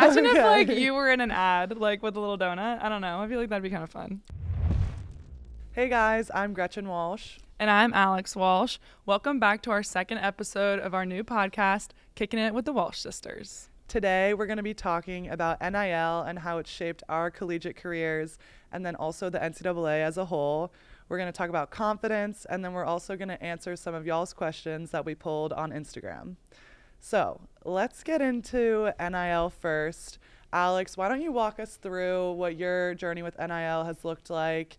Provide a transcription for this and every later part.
Imagine if like you were in an ad like with a little donut. I don't know. I feel like that'd be kind of fun. Hey guys, I'm Gretchen Walsh. And I'm Alex Walsh. Welcome back to our second episode of our new podcast, Kicking It with the Walsh Sisters. Today we're going to be talking about NIL and how it's shaped our collegiate careers, and then also the NCAA as a whole. We're going to talk about confidence, and then we're also going to answer some of y'all's questions that we pulled on Instagram. So let's get into NIL first. Alex, why don't you walk us through what your journey with NIL has looked like,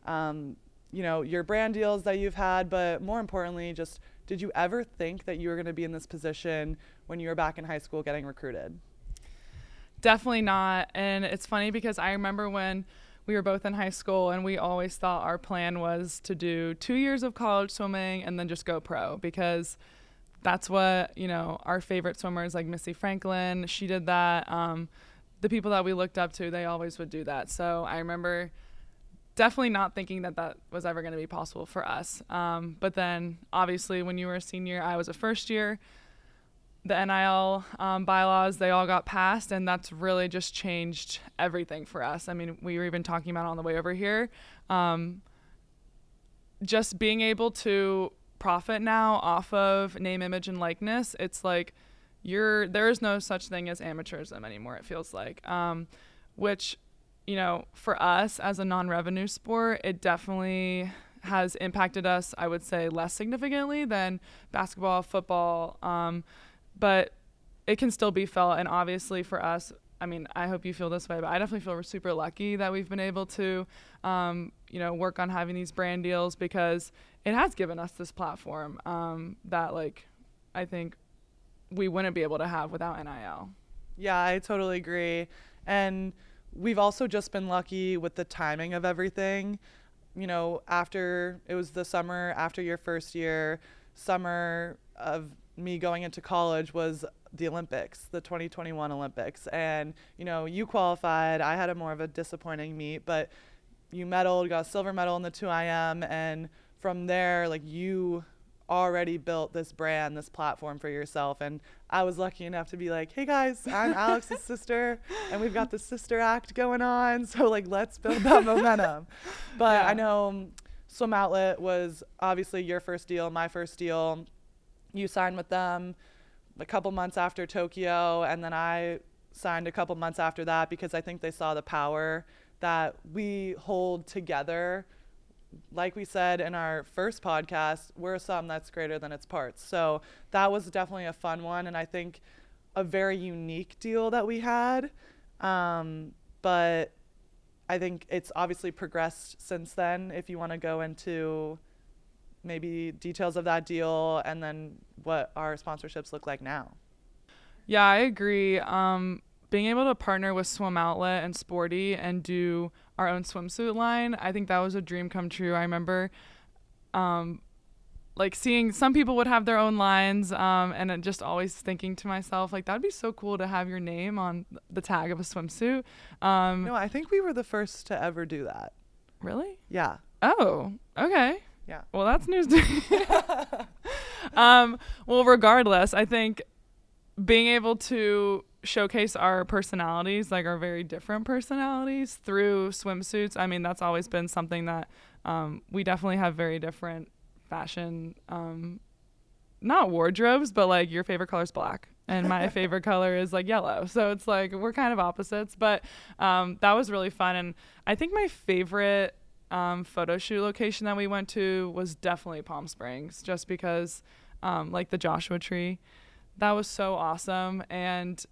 your brand deals that you've had, but more importantly, just did you ever think that you were going to be in this position when you were back in high school getting recruited? Definitely not. And it's funny because I remember when we were both in high school and we always thought our plan was to do 2 years of college swimming and then just go pro, because that's what, our favorite swimmers like Missy Franklin, she did that. The people that we looked up to, they always would do that. So I remember definitely not thinking that was ever going to be possible for us. But then obviously when you were a senior, I was a first year, the NIL bylaws, they all got passed, and that's really just changed everything for us. I mean, we were even talking about it on the way over here. Just being able to profit now off of name, image, and likeness, it's like there is no such thing as amateurism anymore, it feels like, which, for us as a non-revenue sport, it definitely has impacted us, I would say, less significantly than basketball, football, but it can still be felt. And obviously for us, I mean, I hope you feel this way, but I definitely feel we're super lucky that we've been able to, work on having these brand deals, because it has given us this platform that, I think we wouldn't be able to have without NIL. Yeah, I totally agree. And we've also just been lucky with the timing of everything. After it was the summer after your first year, summer of me going into college was the Olympics, the 2021 Olympics. And, you qualified. I had a more of a disappointing meet, but you medaled, got a silver medal in the 2IM. And from there, you already built this brand, this platform for yourself. And I was lucky enough to be like, hey guys, I'm Alex's sister, and we've got the sister act going on. So let's build that momentum. But yeah. I know Swim Outlet was obviously your first deal, my first deal. You signed with them a couple months after Tokyo, and then I signed a couple months after that, because I think they saw the power that we hold together. Like we said in our first podcast, we're a sum that's greater than its parts. So that was definitely a fun one, and I think a very unique deal that we had. But I think it's obviously progressed since then. If you want to go into maybe details of that deal and then what our sponsorships look like now. Yeah, I agree. Being able to partner with Swim Outlet and Sporty and do our own swimsuit line, I think that was a dream come true. I remember seeing some people would have their own lines, and just always thinking to myself, that'd be so cool to have your name on the tag of a swimsuit. No, I think we were the first to ever do that. Really? Yeah. Oh, okay. Yeah. Well, that's news to me. Well, regardless, I think being able to showcase our personalities, our very different personalities through swimsuits, I mean, that's always been something that we definitely have very different fashion, not wardrobes, but your favorite color is black and my favorite color is yellow. So it's we're kind of opposites, but that was really fun. And I think my favorite photo shoot location that we went to was definitely Palm Springs, just because the Joshua Tree, that was so awesome. And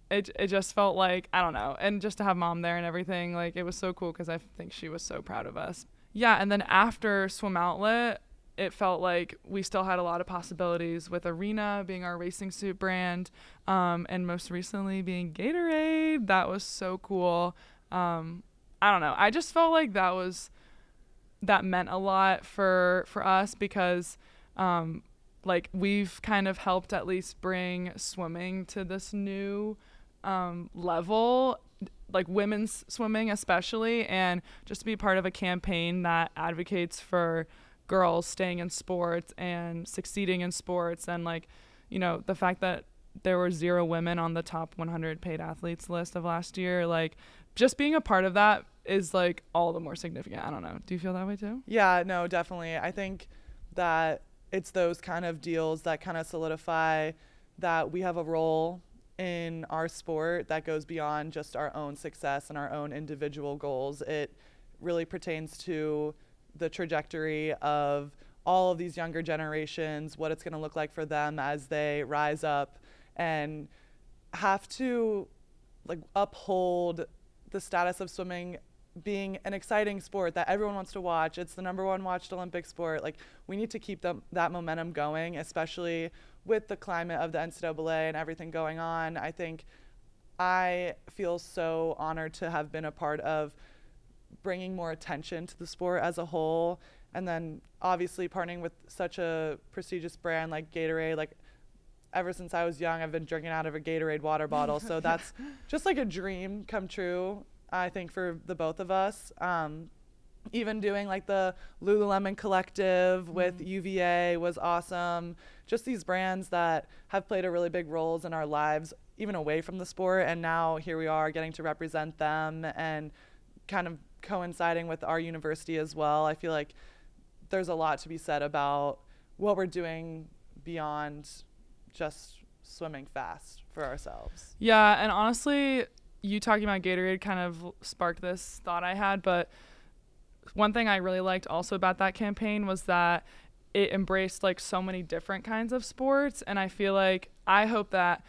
it just felt I don't know, and just to have mom there and everything, it was so cool, because I think she was so proud of us. Yeah. And then after Swim Outlet, it felt like we still had a lot of possibilities with Arena being our racing suit brand, and most recently being Gatorade. That was so cool. I don't know. I just felt like that meant a lot for us, because we've kind of helped at least bring swimming to this new level, women's swimming especially, and just to be part of a campaign that advocates for girls staying in sports and succeeding in sports, and the fact that there were 0 women on the top 100 paid athletes list of last year. Like, just being a part of that is like all the more significant. I don't know. Do you feel that way too? Yeah, no, definitely. I think that it's those kind of deals that kind of solidify that we have a role in our sport that goes beyond just our own success and our own individual goals. It really pertains to the trajectory of all of these younger generations, what it's going to look like for them as they rise up and have to like uphold the status of swimming being an exciting sport that everyone wants to watch. It's the #1 watched Olympic sport. Like, we need to keep that momentum going, especially with the climate of the NCAA and everything going on. I think I feel so honored to have been a part of bringing more attention to the sport as a whole. And then obviously partnering with such a prestigious brand like Gatorade, like ever since I was young, I've been drinking out of a Gatorade water bottle. So that's just like a dream come true, I think, for the both of us. Even doing like the Lululemon collective with UVA was awesome. Just these brands that have played a really big roles in our lives, even away from the sport. And now here we are getting to represent them and kind of coinciding with our university as well. I feel like there's a lot to be said about what we're doing beyond just swimming fast for ourselves. Yeah, and honestly, you talking about Gatorade kind of sparked this thought I had, but one thing I really liked also about that campaign was that it embraced like so many different kinds of sports. And I feel like, I hope that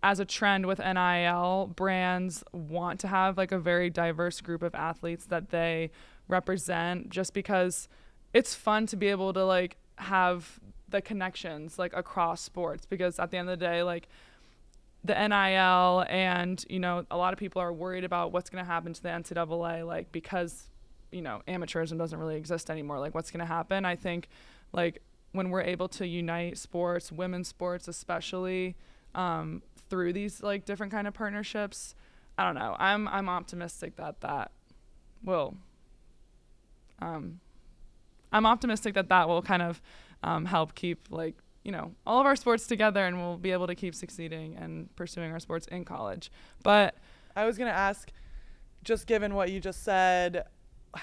as a trend with NIL, brands want to have like a very diverse group of athletes that they represent, just because it's fun to be able to like have the connections like across sports, because at the end of the day, like the NIL and, you know, a lot of people are worried about what's going to happen to the NCAA, like, because, you know, amateurism doesn't really exist anymore. Like, what's going to happen? I think like when we're able to unite sports, women's sports especially, through these like different kind of partnerships, I don't know. I'm optimistic that will, I'm optimistic that will kind of help keep like, you know, all of our sports together, and we'll be able to keep succeeding and pursuing our sports in college. But I was going to ask, just given what you just said,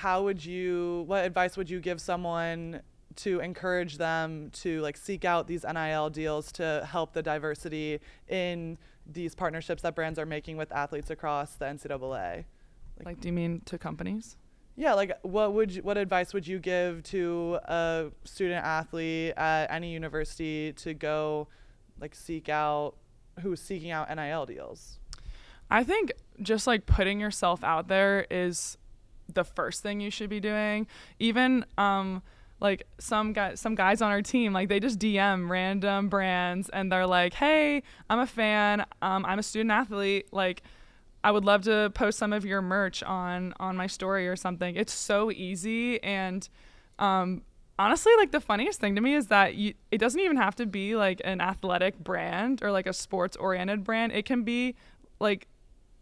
what advice would you give someone to encourage them to like seek out these NIL deals to help the diversity in these partnerships that brands are making with athletes across the NCAA? Like, do you mean to companies? Yeah, like what advice would you give to a student athlete at any university to go like who's seeking out NIL deals? I think just like putting yourself out there is the first thing you should be doing. Even like some guys on our team, like they just DM random brands and they're like, hey, I'm a fan, I'm a student athlete, like I would love to post some of your merch on my story or something. It's so easy. And honestly, like the funniest thing to me is that it doesn't even have to be like an athletic brand or like a sports oriented brand. It can be like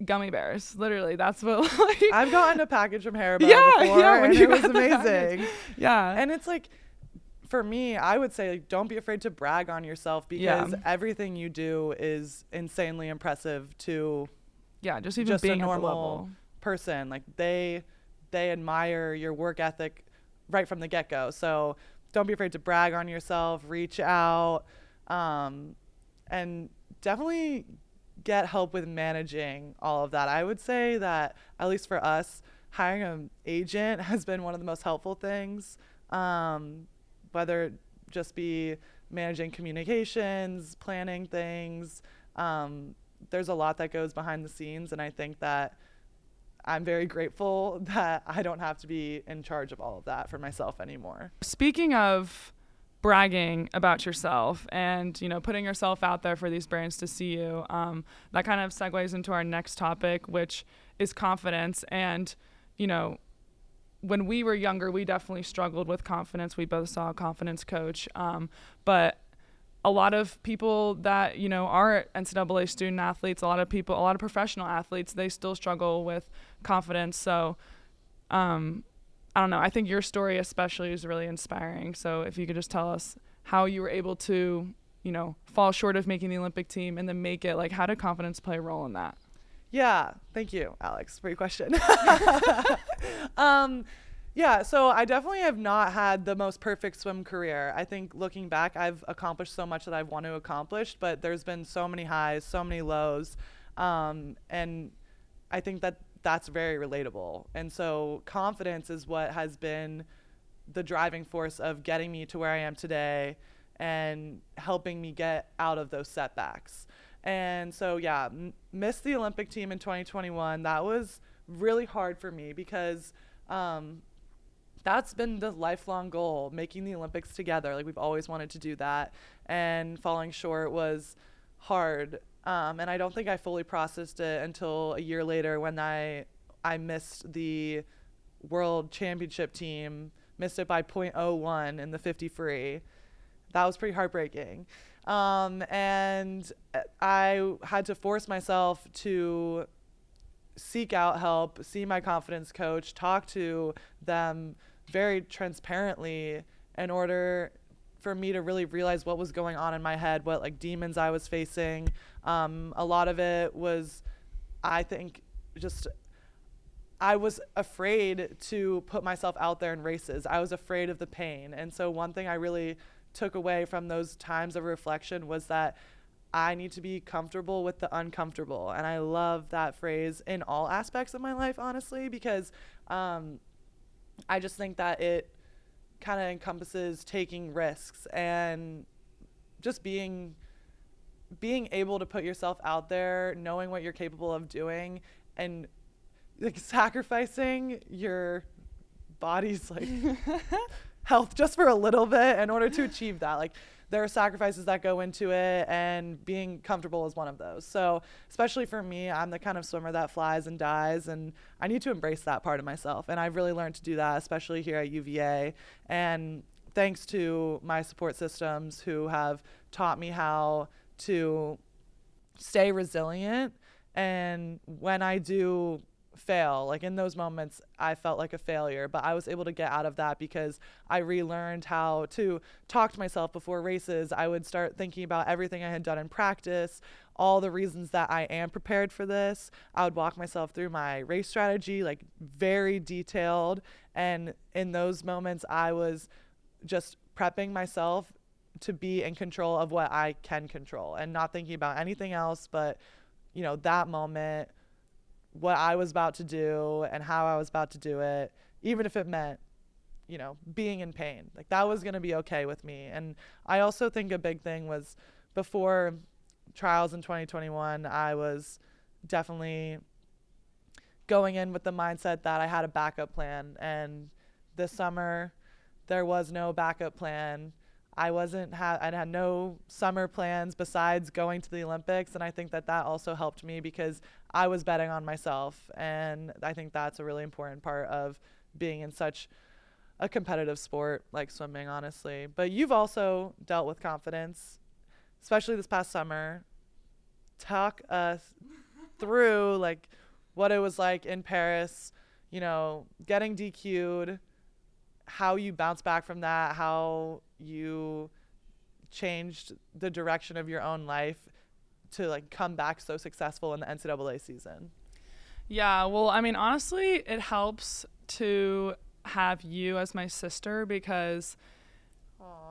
gummy bears. Literally, that's what like I've gotten a package from Haribo before, and it was amazing. Yeah. And it's like, for me, I would say, like, don't be afraid to brag on yourself, because everything you do is insanely impressive to just even just being a at the normal level. person. Like they admire your work ethic right from the get-go. So don't be afraid to brag on yourself, reach out, and definitely get help with managing all of that. I would say that, at least for us, hiring an agent has been one of the most helpful things, whether it just be managing communications, planning things. There's a lot that goes behind the scenes, and I think that I'm very grateful that I don't have to be in charge of all of that for myself anymore. Speaking of bragging about yourself and, you know, putting yourself out there for these brands to see you, that kind of segues into our next topic, which is confidence. And, you know, when we were younger, we definitely struggled with confidence. We both saw a confidence coach, but a lot of people that, you know, are NCAA student athletes, a lot of professional athletes, they still struggle with confidence. So, I don't know. I think your story especially is really inspiring. So if you could just tell us how you were able to fall short of making the Olympic team and then make it? Like, how did confidence play a role in that? Yeah, thank you, Alex. Great question. Yeah, so I definitely have not had the most perfect swim career. I think looking back, I've accomplished so much that I want to accomplish, but there's been so many highs, so many lows, and I think that that's very relatable. And so confidence is what has been the driving force of getting me to where I am today and helping me get out of those setbacks. And so, yeah, missed the Olympic team in 2021. That was really hard for me because that's been the lifelong goal, making the Olympics together. Like, we've always wanted to do that. And falling short was hard. And I don't think I fully processed it until a year later when I missed the world championship team, missed it by .01 in the 50 free. That was pretty heartbreaking. And I had to force myself to seek out help, see my confidence coach, talk to them very transparently in order for me to really realize what was going on in my head, what like demons I was facing. A lot of it was, I think, just I was afraid to put myself out there in races. I was afraid of the pain. And so one thing I really took away from those times of reflection was that I need to be comfortable with the uncomfortable. And I love that phrase in all aspects of my life, honestly, because I just think that it kind of encompasses taking risks and just being able to put yourself out there, knowing what you're capable of doing, and like sacrificing your body's like health just for a little bit in order to achieve that. Like, there are sacrifices that go into it, and being comfortable is one of those. So especially for me, I'm the kind of swimmer that flies and dies, and I need to embrace that part of myself. And I've really learned to do that, especially here at UVA. And thanks to my support systems who have taught me how to stay resilient. And when I do fail, like in those moments I felt like a failure, but I was able to get out of that because I relearned how to talk to myself before races. I would start thinking about everything I had done in practice, all the reasons that I am prepared for this. I would walk myself through my race strategy, like very detailed, and in those moments I was just prepping myself to be in control of what I can control and not thinking about anything else but, that moment, what I was about to do and how I was about to do it, even if it meant, being in pain. Like, that was going to be okay with me. And I also think a big thing was before trials in 2021, I was definitely going in with the mindset that I had a backup plan. And this summer, there was no backup plan. I had no summer plans besides going to the Olympics. And I think that also helped me because I was betting on myself. And I think that's a really important part of being in such a competitive sport like swimming, honestly. But you've also dealt with confidence, especially this past summer. Talk us through like what it was like in Paris, getting DQ'd, how you bounced back from that, how you changed the direction of your own life to like come back so successful in the NCAA season. Yeah, well, I mean, honestly, it helps to have you as my sister because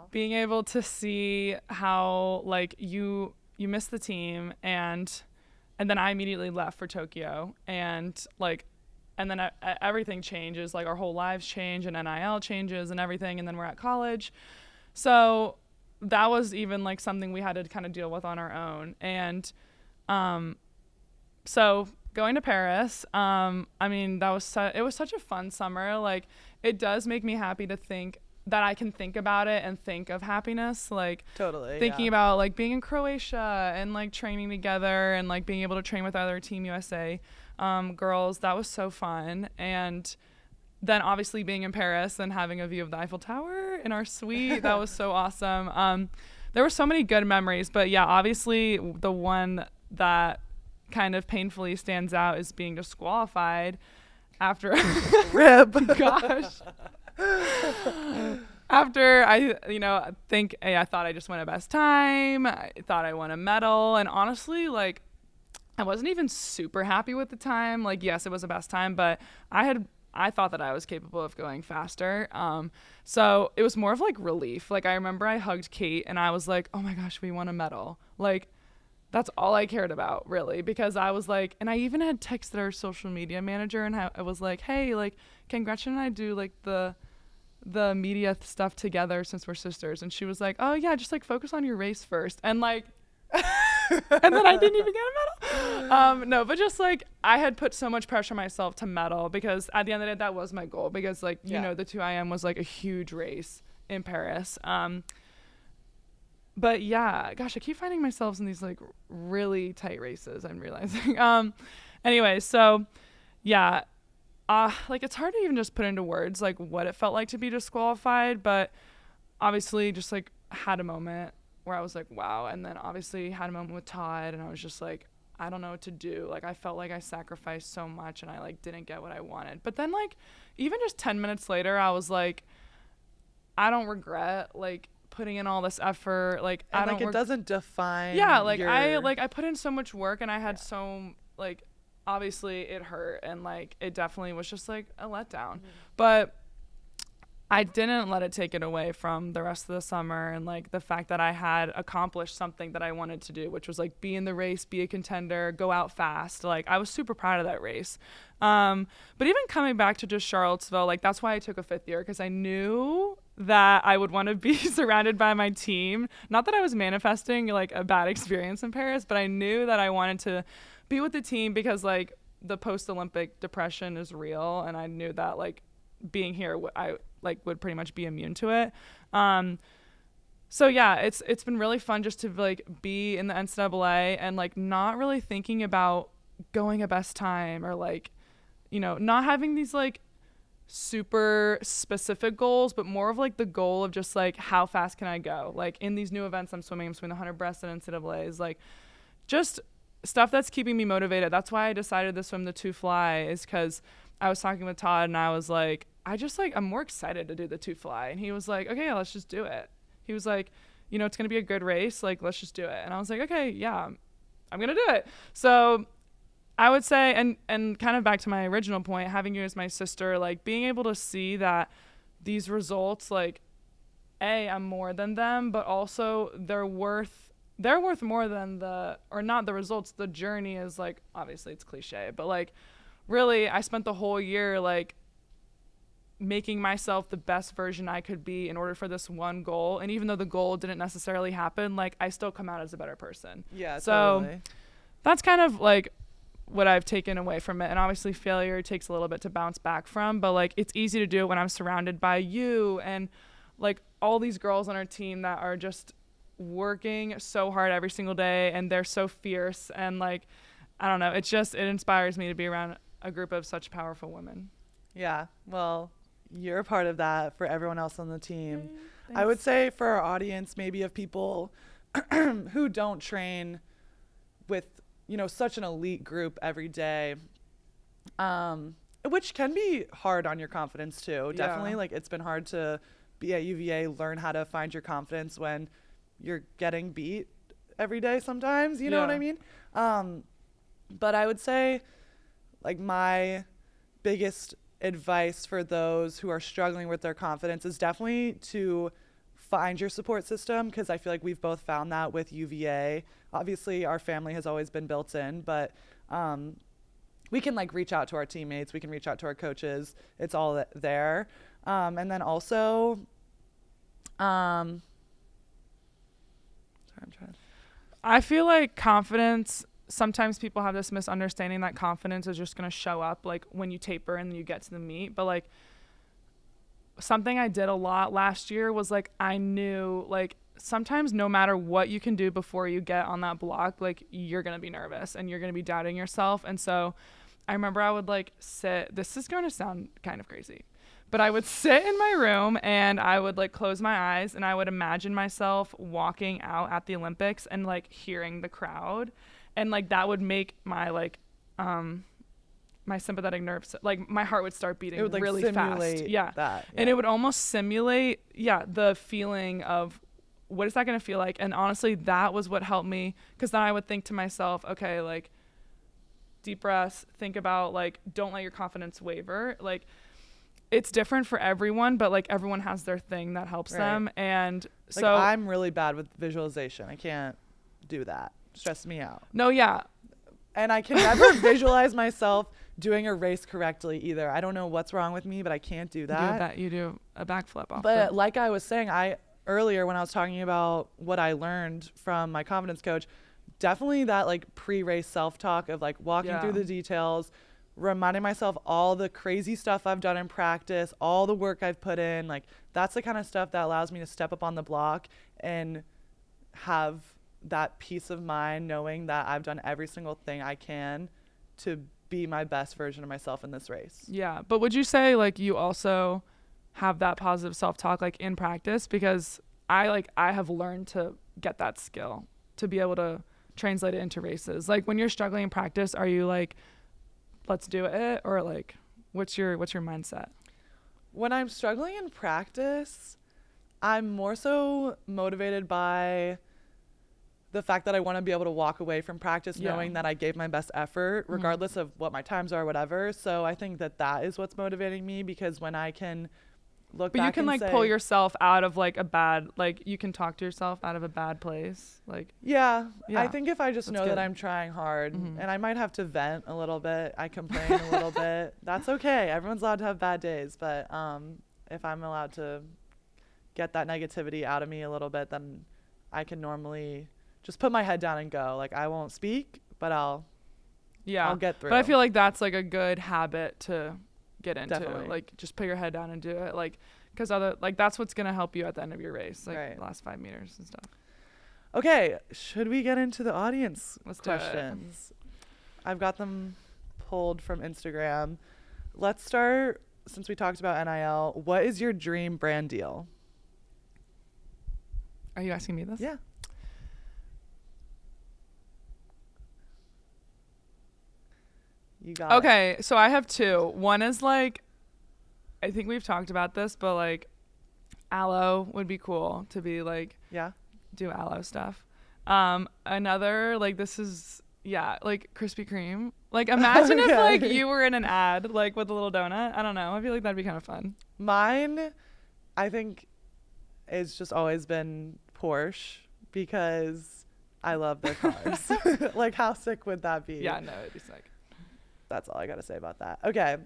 being able to see how like you missed the team and then I immediately left for Tokyo and then everything changes, like our whole lives change and NIL changes and everything, and then we're at college. So that was even like something we had to kind of deal with on our own. And so going to Paris, I mean, it was such a fun summer. Like, it does make me happy to think that I can think about it and think of happiness, like totally thinking about like being in Croatia and like training together and like being able to train with other Team USA girls. That was so fun. And then obviously being in Paris and having a view of the Eiffel Tower in our suite, that was so awesome. There were so many good memories, but yeah, obviously the one that kind of painfully stands out is being disqualified after rip. Gosh. after I, think I thought I just won a best time. I thought I won a medal. And honestly, like, I wasn't even super happy with the time. Like, yes, it was a best time, but I thought that I was capable of going faster. So it was more of like relief. Like, I remember I hugged Kate and I was like, oh my gosh, we won a medal. Like, that's all I cared about, really, because I was like, and I even had texted our social media manager and I was like, hey, like, can Gretchen and I do like the media stuff together since we're sisters? And she was like, oh yeah, just like focus on your race first. And like, and then I didn't even get a medal. No, but just like I had put so much pressure on myself to medal because at the end of the day, that was my goal because like, the 2IM was like a huge race in Paris. But yeah, gosh, I keep finding myself in these like really tight races, I'm realizing. Anyway, so yeah, like it's hard to even just put into words like what it felt like to be disqualified, but obviously just like had a moment where I was like, wow. And then obviously had a moment with Todd and I was just like, I don't know what to do. Like I felt like I sacrificed so much and I like didn't get what I wanted. But then like even just 10 minutes later, I was like, I don't regret like putting in all this effort. Like and I don't it doesn't define I put in so much work and I had so like obviously it hurt and like it definitely was just like a letdown. But I didn't let it take it away from the rest of the summer and like the fact that I had accomplished something that I wanted to do, which was like be in the race, be a contender, go out fast. Like I was super proud of that race. But even coming back to just Charlottesville, like that's why I took a 5th year, because I knew that I would want to be surrounded by my team. Not that I was manifesting like a bad experience in Paris, but I knew that I wanted to be with the team because like the post-Olympic depression is real. And I knew that like being here, I like would pretty much be immune to it. So yeah, it's been really fun just to like be in the NCAA and like not really thinking about going a best time or like, not having these like super specific goals, but more of like the goal of just like how fast can I go? Like in these new events I'm swimming the 100 breast and NCAAs, like just stuff that's keeping me motivated. That's why I decided to swim the 2 fly, is because I was talking with Todd and I was like, I'm more excited to do the 2 fly. And he was like, okay, yeah, let's just do it. He was like, it's going to be a good race. Like, let's just do it. And I was like, okay, yeah, I'm going to do it. So I would say, and kind of back to my original point, having you as my sister, like being able to see that these results, like, I'm more than them, but also they're worth more than not the results. The journey is like, obviously it's cliche, but like really I spent the whole year like making myself the best version I could be in order for this one goal. And even though the goal didn't necessarily happen, like I still come out as a better person. Yeah, so totally. That's kind of like what I've taken away from it. And obviously failure takes a little bit to bounce back from, but like it's easy to do it when I'm surrounded by you and like all these girls on our team that are just working so hard every single day and they're so fierce. And like, I don't know, it inspires me to be around a group of such powerful women. Yeah, well, you're a part of that for everyone else on the team. Thanks. I would say for our audience, maybe of people who don't train with, such an elite group every day, which can be hard on your confidence too. Yeah. Definitely. Like it's been hard to be at UVA, learn how to find your confidence when you're getting beat every day sometimes, you know what I mean? But I would say like my biggest advice for those who are struggling with their confidence is definitely to find your support system, because I feel like we've both found that with UVA. Obviously our family has always been built in, but we can like reach out to our teammates, we can reach out to our coaches, it's all there. And then also I feel like confidence, sometimes people have this misunderstanding that confidence is just going to show up like when you taper and you get to the meet. But like something I did a lot last year was like I knew like sometimes no matter what you can do before you get on that block, like you're going to be nervous and you're going to be doubting yourself. And so I remember I would like sit, this is going to sound kind of crazy, but I would sit in my room and I would like close my eyes and I would imagine myself walking out at the Olympics and like hearing the crowd. And like that would make my like my sympathetic nerves, like my heart would start beating It would like really simulate fast. Yeah. that. And it would almost simulate, the feeling of what is that going to feel like? And honestly, that was what helped me, because then I would think to myself, okay, like deep breaths, think about like, don't let your confidence waver. Like it's different for everyone, but like everyone has their thing that helps them. And like, so I'm really bad with visualization. I can't do that. Stress me out. no, yeah. And I can never visualize myself doing a race correctly either. I don't know what's wrong with me, but I can't do that. You do a backflip off. But like I was saying, earlier when I was talking about what I learned from my confidence coach, definitely that like pre-race self-talk of like walking through the details, reminding myself all the crazy stuff I've done in practice, all the work I've put in. Like that's the kind of stuff that allows me to step up on the block and have that peace of mind knowing that I've done every single thing I can to be my best version of myself in this race. Yeah. But would you say like you also have that positive self-talk like in practice? Because I have learned to get that skill to be able to translate it into races. Like when you're struggling in practice, are you like, let's do it? Or like, what's your mindset? When I'm struggling in practice, I'm more so motivated by the fact that I want to be able to walk away from practice knowing that I gave my best effort, regardless of what my times are, whatever. So I think that is what's motivating me, because when I can look back, but you can like say, pull yourself out of like a bad, like you can talk to yourself out of a bad place. Like, yeah. I think if I just know good. that I'm trying hard, and I might have to vent a little bit, I complain a little bit, that's okay. Everyone's allowed to have bad days. But if I'm allowed to get that negativity out of me a little bit, then I can normally just put my head down and go. Like I won't speak, but I'll get through. But I feel like that's like a good habit to get into. Definitely. Like just put your head down and do it. Like, because that's what's gonna help you at the end of your race, like the last 5 meters and stuff. Okay, should we get into the audience questions? I've got them pulled from Instagram. Let's start, since we talked about NIL. What is your dream brand deal? Are you asking me this? Yeah. You got Okay, so I have two. One is like, I think we've talked about this, but like aloe would be cool to be like, do aloe stuff. Another, like this is, like Krispy Kreme. Like imagine if like you were in an ad like with a little donut. I don't know. I feel like that'd be kind of fun. Mine, I think, it's just always been Porsche, because I love their cars. Like how sick would that be? Yeah, no, it'd be sick. That's all I got to say about that. Okay.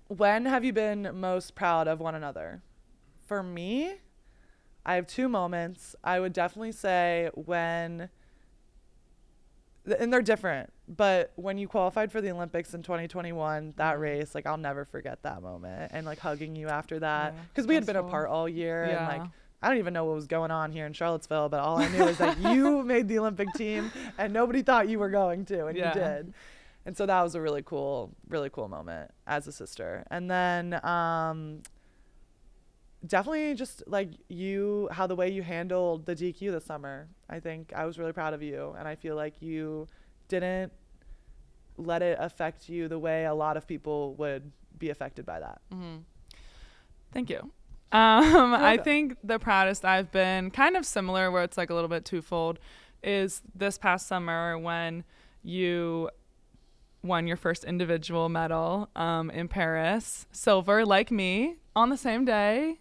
When have you been most proud of one another? For me, I have two moments. I would definitely say when, and they're different, but when you qualified for the Olympics in 2021, that race, like I'll never forget that moment, and like hugging you after that, because we had been apart all year, and like I don't even know what was going on here in Charlottesville, but all I knew is that you made the Olympic team and nobody thought you were going to, and you did. And so that was a really cool moment as a sister. And then definitely just like how the way you handled the DQ this summer. I think I was really proud of you. And I feel like you didn't let it affect you the way a lot of people would be affected by that. Mm-hmm. Thank you. I think the proudest I've been, kind of similar, where it's like a little bit twofold, is this past summer when you won your first individual medal in Paris, silver, like me, on the same day.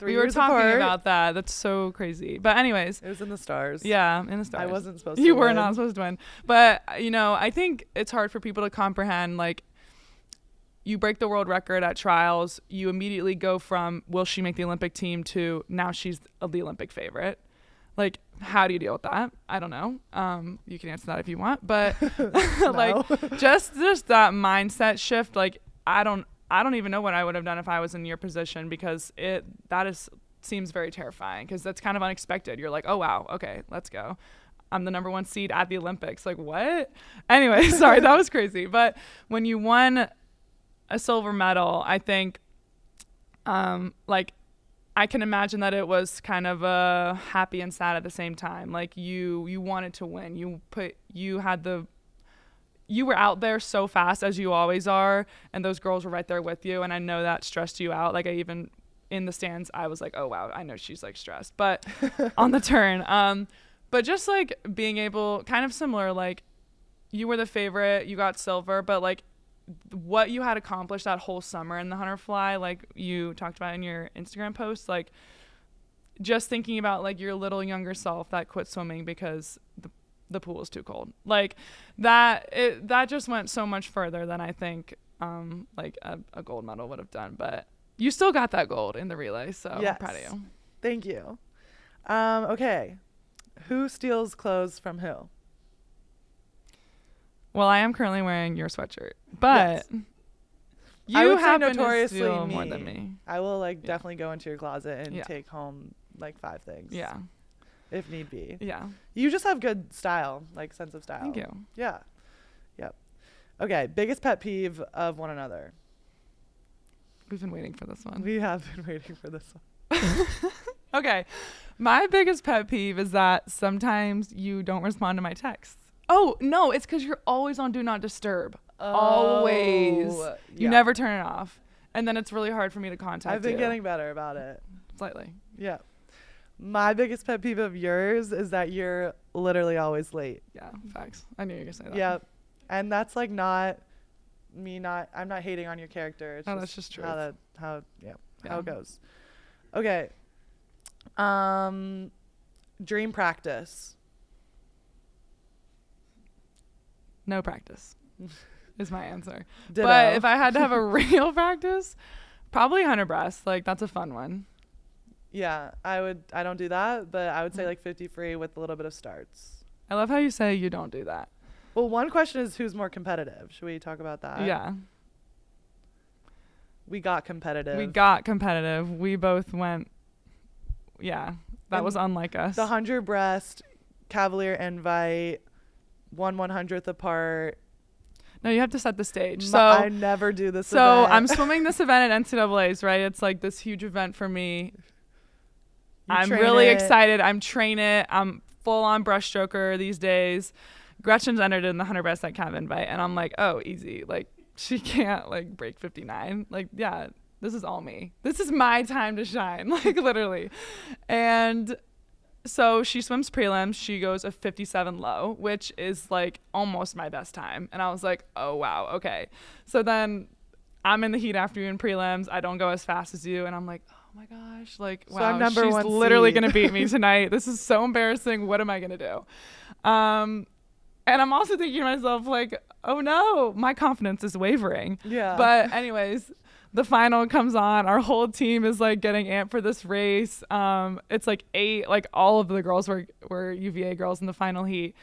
We were talking about that. That's so crazy. But anyways. It was in the stars. Yeah, in the stars. I wasn't supposed to You win. were not supposed to win. But, I think it's hard for people to comprehend, like, you break the world record at trials, you immediately go from, will she make the Olympic team, to now she's the Olympic favorite. Like, how do you deal with that? I don't know. You can answer that if you want, but like just that mindset shift. Like, I don't even know what I would have done if I was in your position, because seems very terrifying, because that's kind of unexpected. You're like, oh wow, okay, let's go. I'm the number 1 seed at the Olympics. Like, what? Anyway, sorry, that was crazy. But when you won a silver medal, I think, like, I can imagine that it was kind of happy and sad at the same time. Like you wanted to win. You had you were out there so fast as you always are, and those girls were right there with you, and I know that stressed you out. Like I even in the stands I was like, oh wow, I know she's like stressed, but on the turn but just like being able, kind of similar, like you were the favorite, you got silver, but like what you had accomplished that whole summer in the hunter fly, like you talked about in your Instagram post, like just thinking about like your little younger self that quit swimming because the pool was too cold, like that just went so much further than I think like a gold medal would have done. But you still got that gold in the relay, so yes. I'm proud of you. Thank you. Okay, who steals clothes from who? Well, I am currently wearing your sweatshirt, but yes. you I would say happen to notoriously steal me. more than me. I will like definitely go into your closet and Yeah. take home like 5 things. Yeah. If need be. Yeah. You just have good style, like sense of style. Thank you. Yeah. Yep. Okay, biggest pet peeve of one another. We've been waiting for this one. We have been waiting for this one. Okay. My biggest pet peeve is that sometimes you don't respond to my texts. Oh, no, it's because you're always on Do Not Disturb. Always. You never turn it off. And then it's really hard for me to contact you. I've been getting better about it. Slightly. Yeah. My biggest pet peeve of yours is that you're literally always late. Yeah, facts. I knew you were going to say that. Yep. And that's like not me I'm not hating on your character. It's that's just true. How it goes. Okay. Dream practice. No practice is my answer. Ditto. But if I had to have a real practice, probably hunter breast. Like that's a fun one. Yeah, I don't do that, but I would say like 50 free with a little bit of starts. I love how you say you don't do that. Well, one question is who's more competitive. Should we talk about that? Yeah. We got competitive. We both went, that and was unlike us. The 100 breast, Cavalier invite, 1/100th apart. No, you have to set the stage. So I never do this So event. I'm swimming this event at NCAA's, right? It's like this huge event for me. I'm really excited. I'm training. I'm full on breaststroker these days. Gretchen's entered in the 100 breast at Cav invite, and I'm like, oh, easy. Like she can't like break 59. Like yeah, this is all me. This is my time to shine. Like literally. And so she swims prelims. She goes a 57 low, which is like almost my best time. And I was like, oh wow, okay. So then I'm in the heat after you in prelims. I don't go as fast as you, and I'm like, oh my gosh, like So wow, I'm number she's one literally seed. gonna beat me tonight. This is so embarrassing. What am I gonna do? And I'm also thinking to myself like, oh no, my confidence is wavering. Yeah. But anyways, the final comes on. Our whole team is like getting amped for this race. It's like 8, like all of the girls were UVA girls in the final heat.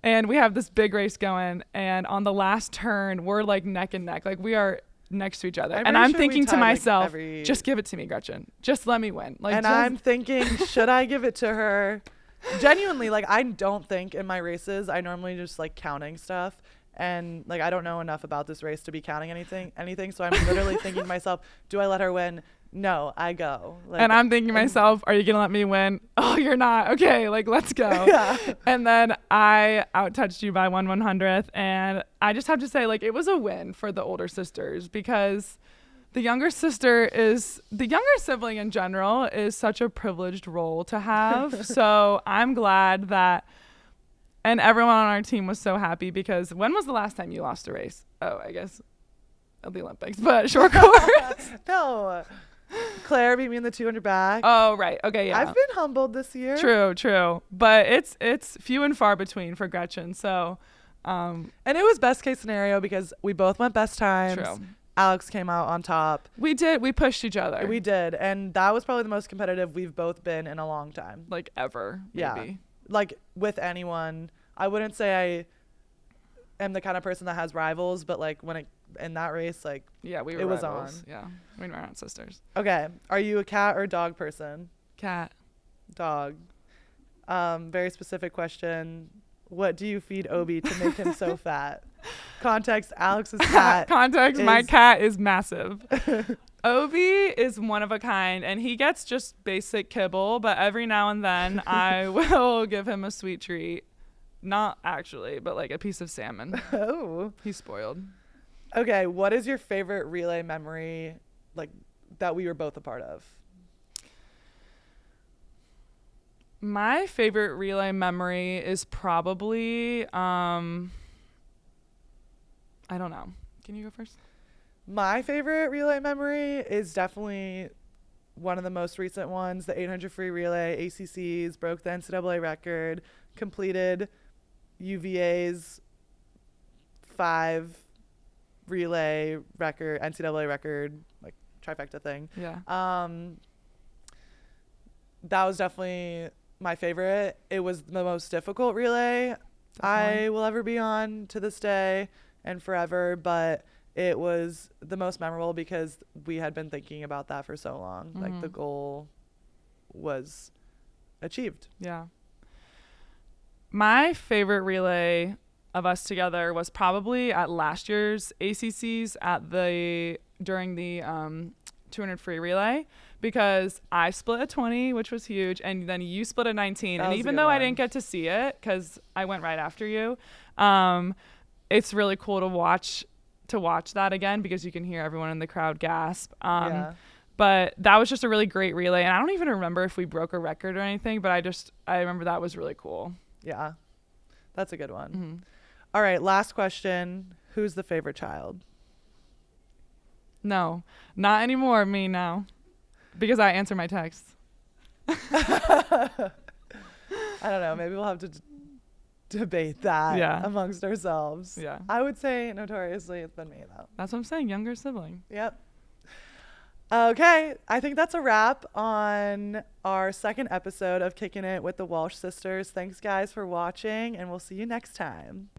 And we have this big race going. And on the last turn, we're like neck and neck. Like we are next to each other. And I'm thinking to myself, just give it to me, Gretchen. Just let me win. Like, and I'm thinking, should I give it to her? Genuinely, like I don't think in my races, I normally just like counting stuff. And like I don't know enough about this race to be counting anything. So I'm literally thinking to myself, do I let her win? No, I go. Like, and I'm thinking to myself, are you gonna let me win? Oh, you're not. Okay, like let's go. Yeah. And then I out-touched you by 1/100th, and I just have to say, like, it was a win for the older sisters because the younger sibling in general is such a privileged role to have. So I'm glad that. And everyone on our team was so happy because when was the last time you lost a race? Oh, I guess at the Olympics, but short course. No. Claire beat me in the 200 back. Oh, right. Okay, yeah. I've been humbled this year. True. But it's few and far between for Gretchen. So, and it was best case scenario because we both went best times. True. Alex came out on top. We did. We pushed each other. We did. And that was probably the most competitive we've both been in a long time. Like ever, maybe. Yeah. Like with anyone. I wouldn't say I am the kind of person that has rivals, but like in that race, like yeah, we were it was rivals. on. Yeah, we were not sisters. Okay. Are you a cat or dog person? Cat. Dog. Very specific question. What do you feed Obi to make him so fat? Context, Alex's cat. My cat is massive. Obi is one of a kind, and he gets just basic kibble, but every now and then I will give him a sweet treat. Not actually, but like a piece of salmon. Oh. He's spoiled. Okay, what is your favorite relay memory, like, that we were both a part of? My favorite relay memory is probably I don't know. Can you go first? My favorite relay memory is definitely one of the most recent ones, the 800 free relay. ACCs broke the NCAA record, completed UVA's 5 relay record, NCAA record, like trifecta thing. Yeah. That was definitely my favorite. It was the most difficult relay Definitely. I will ever be on to this day and forever, but it was the most memorable because we had been thinking about that for so long. Like the goal was achieved. Yeah. My favorite relay of us together was probably at last year's ACCs during the 200 free relay, because I split a 20, which was huge, and then you split a 19. That And was a even good though I one. didn't get to see it because I went right after you, it's really cool to watch that again because you can hear everyone in the crowd gasp. Yeah. But that was just a really great relay, and I don't even remember if we broke a record or anything, but I remember that was really cool. Yeah. That's a good one. Mm-hmm. All right, last question. Who's the favorite child? No, not anymore. Me now, because I answer my texts. I don't know. Maybe we'll have to debate that amongst ourselves. Yeah. I would say notoriously it's been me, though. That's what I'm saying. Younger sibling. Yep. Okay, I think that's a wrap on our second episode of Kicking It with the Walsh Sisters. Thanks, guys, for watching, and we'll see you next time.